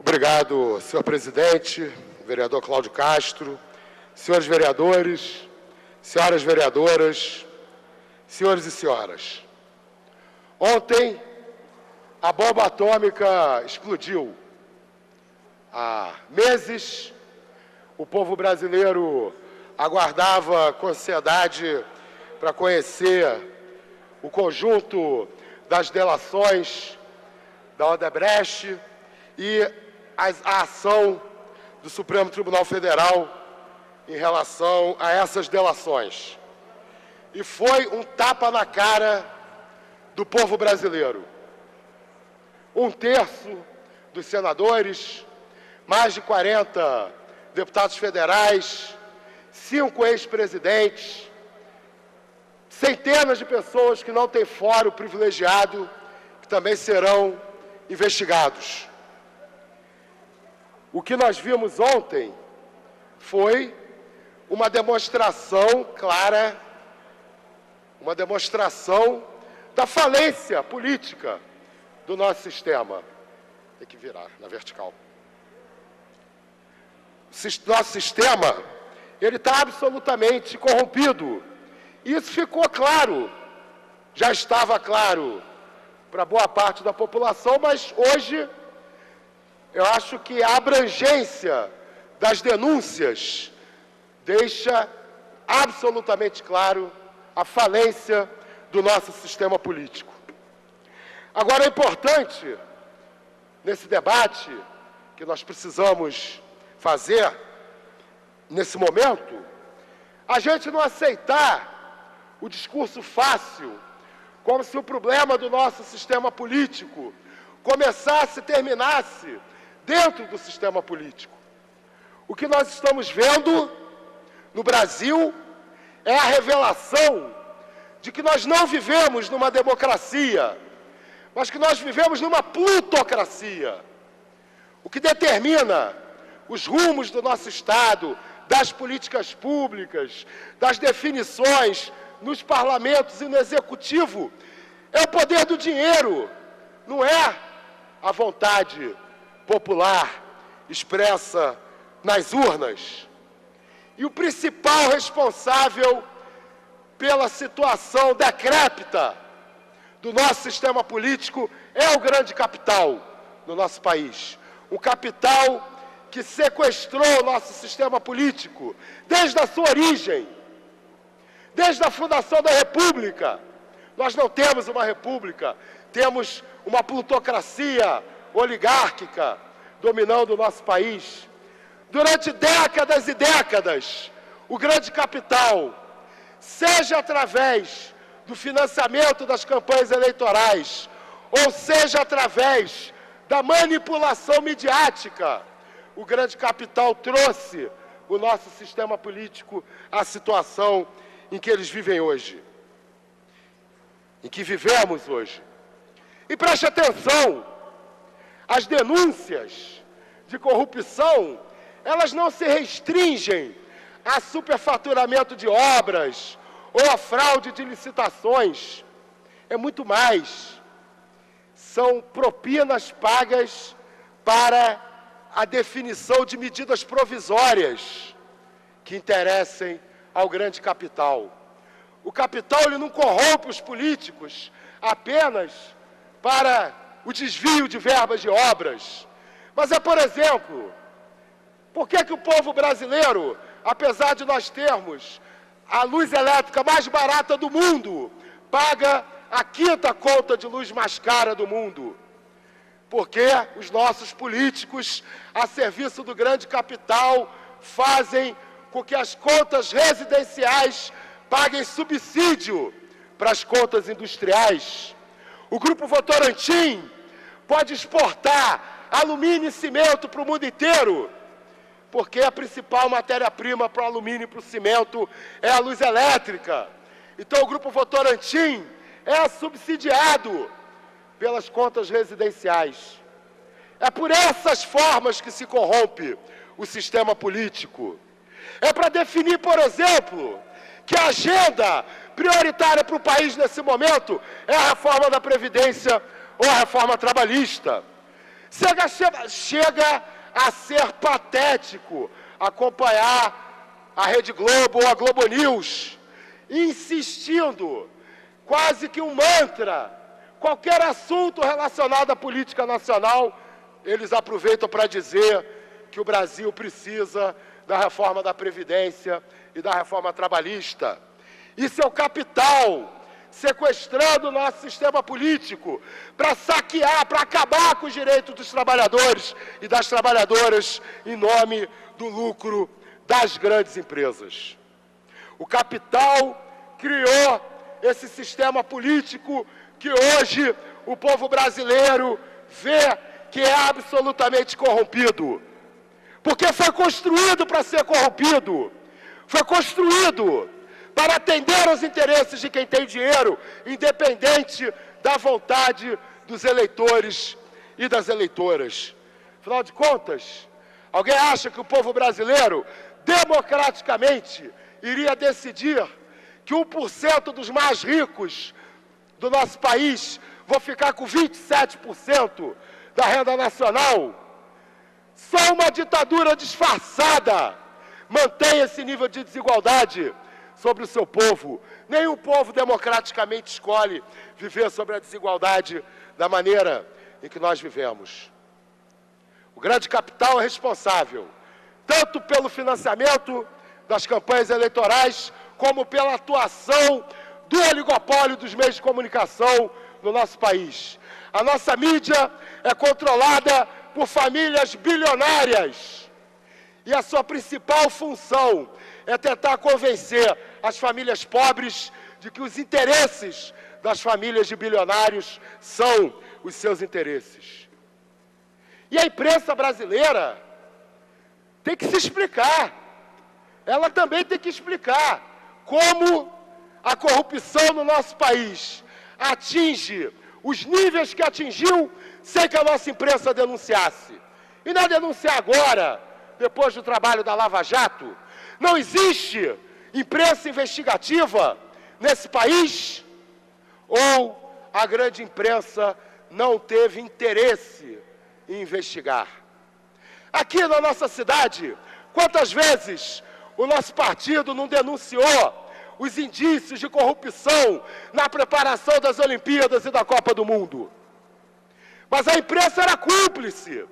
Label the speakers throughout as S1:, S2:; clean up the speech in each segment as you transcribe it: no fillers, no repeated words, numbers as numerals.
S1: Obrigado, senhor presidente, vereador Cláudio Castro, senhores vereadores, senhoras vereadoras, senhores e senhoras. Ontem, a bomba atômica explodiu. Há meses, o povo brasileiro aguardava com ansiedade para conhecer o conjunto das delações da Odebrecht e a ação do Supremo Tribunal Federal em relação a essas delações. E foi um tapa na cara do povo brasileiro. 1/3 dos senadores, mais de 40 deputados federais, 5 ex-presidentes, centenas de pessoas que não têm fórum privilegiado, que também serão investigados. O que nós vimos ontem foi uma demonstração clara, uma demonstração da falência política do nosso sistema. Tem que virar na vertical. Nosso sistema, ele está absolutamente corrompido. Isso ficou claro, já estava claro para boa parte da população, mas hoje eu acho que a abrangência das denúncias deixa absolutamente claro a falência do nosso sistema político. Agora, é importante, nesse debate que nós precisamos fazer, nesse momento, a gente não aceitar o discurso fácil, como se o problema do nosso sistema político começasse e terminasse dentro do sistema político. O que nós estamos vendo no Brasil é a revelação de que nós não vivemos numa democracia, mas que nós vivemos numa plutocracia. O que determina os rumos do nosso Estado, das políticas públicas, das definições nos parlamentos e no executivo, é o poder do dinheiro, não é a vontade popular expressa nas urnas. E o principal responsável pela situação decrépita do nosso sistema político é o grande capital do nosso país. Um capital que sequestrou o nosso sistema político desde a sua origem, desde a fundação da República. Nós não temos uma república, temos uma plutocracia oligárquica dominando o nosso país. Durante décadas e décadas, o grande capital, seja através do financiamento das campanhas eleitorais, ou seja através da manipulação midiática, o grande capital trouxe o nosso sistema político à situação em que eles vivem hoje, em que vivemos hoje. E preste atenção, as denúncias de corrupção, elas não se restringem a superfaturamento de obras ou a fraude de licitações. É muito mais. São propinas pagas para a definição de medidas provisórias que interessem ao grande capital. O capital, ele não corrompe os políticos apenas para o desvio de verbas de obras. Mas por exemplo, por que o povo brasileiro, apesar de nós termos a luz elétrica mais barata do mundo, paga a 5ª conta de luz mais cara do mundo? Porque os nossos políticos, a serviço do grande capital, fazem com que as contas residenciais paguem subsídio para as contas industriais. O Grupo Votorantim pode exportar alumínio e cimento para o mundo inteiro, porque a principal matéria-prima para o alumínio e para o cimento é a luz elétrica. Então o Grupo Votorantim é subsidiado pelas contas residenciais. É por essas formas que se corrompe o sistema político. É para definir, por exemplo, que a agenda prioritária para o país nesse momento é a reforma da Previdência ou a reforma trabalhista. Chega a ser patético acompanhar a Rede Globo ou a Globo News insistindo, quase que um mantra, qualquer assunto relacionado à política nacional, eles aproveitam para dizer que o Brasil precisa da reforma da Previdência e da reforma trabalhista. Isso é o capital sequestrando o nosso sistema político para saquear, para acabar com os direitos dos trabalhadores e das trabalhadoras em nome do lucro das grandes empresas. O capital criou esse sistema político que hoje o povo brasileiro vê que é absolutamente corrompido. Porque foi construído para ser corrompido. Foi construído para atender aos interesses de quem tem dinheiro, independente da vontade dos eleitores e das eleitoras. Afinal de contas, alguém acha que o povo brasileiro, democraticamente, iria decidir que 1% dos mais ricos do nosso país vão ficar com 27% da renda nacional? Só uma ditadura disfarçada mantém esse nível de desigualdade sobre o seu povo. Nenhum povo democraticamente escolhe viver sobre a desigualdade da maneira em que nós vivemos. O grande capital é responsável tanto pelo financiamento das campanhas eleitorais, como pela atuação do oligopólio dos meios de comunicação no nosso país. A nossa mídia é controlada por famílias bilionárias e a sua principal função é tentar convencer as famílias pobres de que os interesses das famílias de bilionários são os seus interesses. E a imprensa brasileira tem que se explicar. Ela também tem que explicar como a corrupção no nosso país atinge os níveis que atingiu sem que a nossa imprensa denunciasse. E não é denunciar agora, depois do trabalho da Lava Jato. Não existe imprensa investigativa nesse país, ou a grande imprensa não teve interesse em investigar. Aqui na nossa cidade, quantas vezes o nosso partido não denunciou os indícios de corrupção na preparação das Olimpíadas e da Copa do Mundo? Mas a imprensa era cúmplice,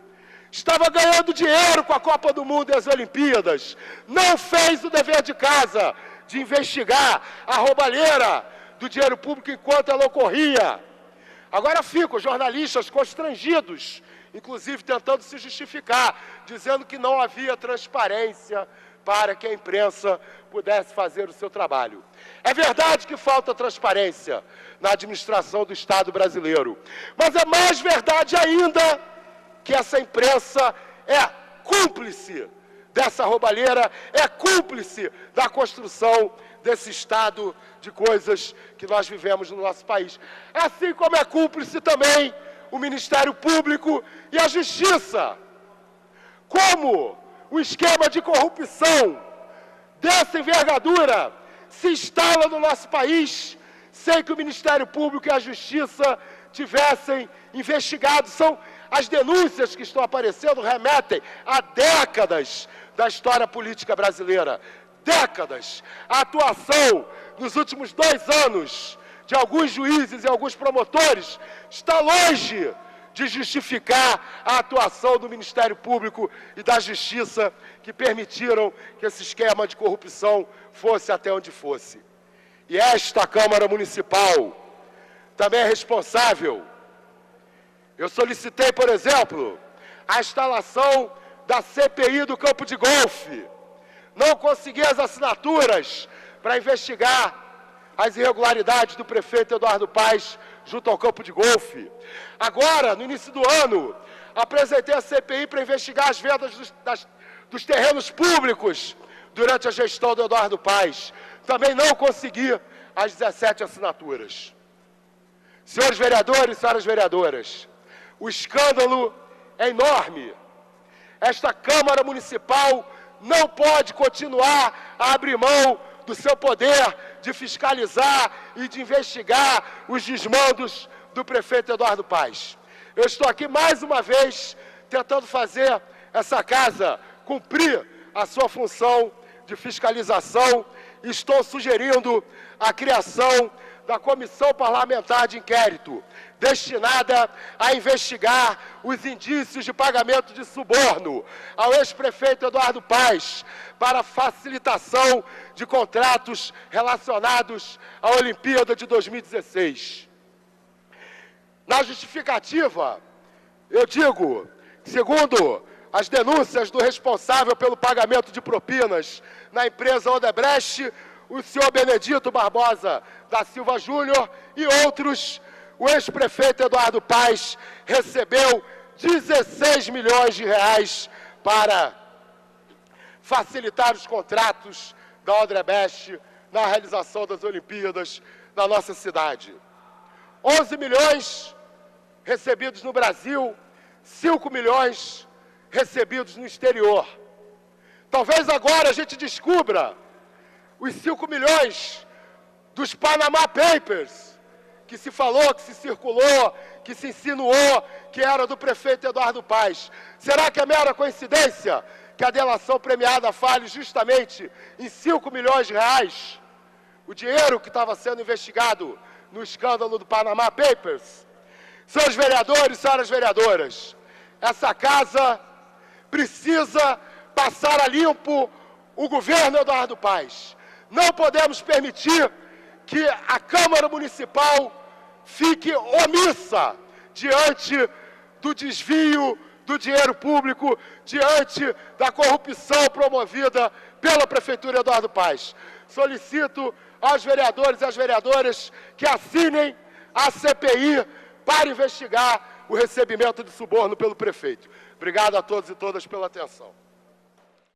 S1: estava ganhando dinheiro com a Copa do Mundo e as Olimpíadas, não fez o dever de casa de investigar a roubalheira do dinheiro público enquanto ela ocorria. Agora ficam jornalistas constrangidos, inclusive tentando se justificar, dizendo que não havia transparência para que a imprensa pudesse fazer o seu trabalho. É verdade que falta transparência na administração do Estado brasileiro, mas é mais verdade ainda que essa imprensa é cúmplice dessa roubalheira, é cúmplice da construção desse estado de coisas que nós vivemos no nosso país. Assim como é cúmplice também o Ministério Público e a Justiça. Como o esquema de corrupção dessa envergadura se instala no nosso país sem que o Ministério Público e a Justiça tivessem investigado. São as denúncias que estão aparecendo, remetem a décadas da história política brasileira. Décadas. A atuação nos últimos 2 anos de alguns juízes e alguns promotores está longe de justificar a atuação do Ministério Público e da Justiça que permitiram que esse esquema de corrupção fosse até onde fosse. E esta Câmara Municipal também é responsável. Eu solicitei, por exemplo, a instalação da CPI do campo de golfe. Não consegui as assinaturas para investigar as irregularidades do prefeito Eduardo Paes junto ao campo de golfe. Agora, no início do ano, apresentei a CPI para investigar as vendas dos terrenos públicos durante a gestão do Eduardo Paes. Também não consegui as 17 assinaturas. Senhores vereadores e senhoras vereadoras, o escândalo é enorme. Esta Câmara Municipal não pode continuar a abrir mão do seu poder de fiscalizar e de investigar os desmandos do prefeito Eduardo Paes. Eu estou aqui mais uma vez tentando fazer essa casa cumprir a sua função de fiscalização e estou sugerindo a criação da Comissão Parlamentar de Inquérito, destinada a investigar os indícios de pagamento de suborno ao ex-prefeito Eduardo Paes para facilitação de contratos relacionados à Olimpíada de 2016. Na justificativa, eu digo, segundo as denúncias do responsável pelo pagamento de propinas na empresa Odebrecht, o senhor Benedito Barbosa da Silva Júnior e outros, o ex-prefeito Eduardo Paes recebeu 16 milhões de reais para facilitar os contratos da Odebrecht na realização das Olimpíadas na nossa cidade. 11 milhões recebidos no Brasil, 5 milhões recebidos no exterior. Talvez agora a gente descubra os 5 milhões dos Panama Papers, que se falou, que se circulou, que se insinuou que era do prefeito Eduardo Paes. Será que é mera coincidência que a delação premiada fale justamente em 5 milhões de reais? O dinheiro que estava sendo investigado no escândalo do Panama Papers? Senhores vereadores, senhoras vereadoras, essa casa precisa passar a limpo o governo Eduardo Paes. Não podemos permitir que a Câmara Municipal fique omissa diante do desvio do dinheiro público, diante da corrupção promovida pela Prefeitura Eduardo Paes. Solicito aos vereadores e às vereadoras que assinem a CPI para investigar o recebimento de suborno pelo prefeito. Obrigado a todos e todas pela atenção.